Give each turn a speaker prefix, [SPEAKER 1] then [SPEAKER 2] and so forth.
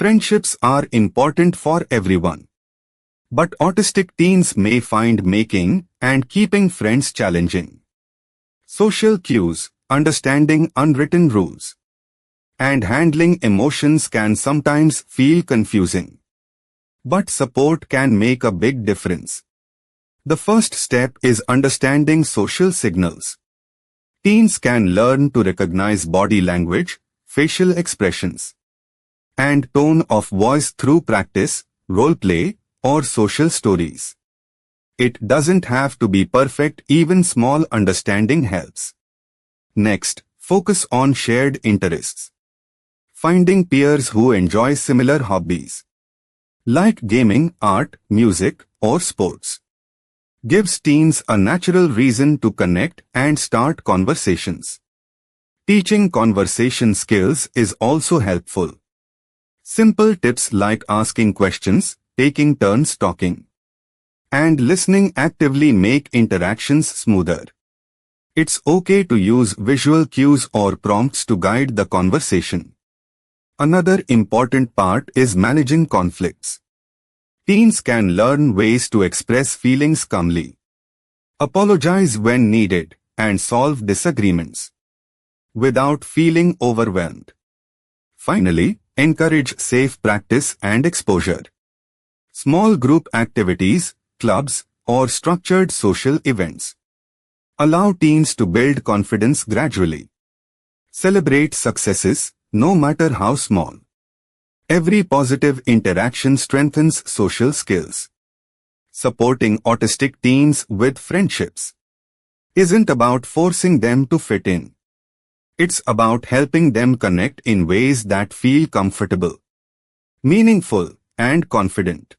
[SPEAKER 1] Friendships are important for everyone. But autistic teens may find making and keeping friends challenging. Social cues, understanding unwritten rules, and handling emotions can sometimes feel confusing. But support can make a big difference. The first step is understanding social signals. Teens can learn to recognize body language, facial expressions, and tone of voice through practice, role play, or social stories. It doesn't have to be perfect, even small understanding helps. Next, focus on shared interests. Finding peers who enjoy similar hobbies, like gaming, art, music, or sports, gives teens a natural reason to connect and start conversations. Teaching conversation skills is also helpful. Simple tips like asking questions, taking turns talking, and listening actively make interactions smoother. It's okay to use visual cues or prompts to guide the conversation. Another important part is managing conflicts. Teens can learn ways to express feelings calmly, apologize when needed, and solve disagreements without feeling overwhelmed. Finally, encourage safe practice and exposure. Small group activities, clubs, or structured social events allow teens to build confidence gradually. Celebrate successes, no matter how small. Every positive interaction strengthens social skills. Supporting autistic teens with friendships isn't about forcing them to fit in. It's about helping them connect in ways that feel comfortable, meaningful, and confident.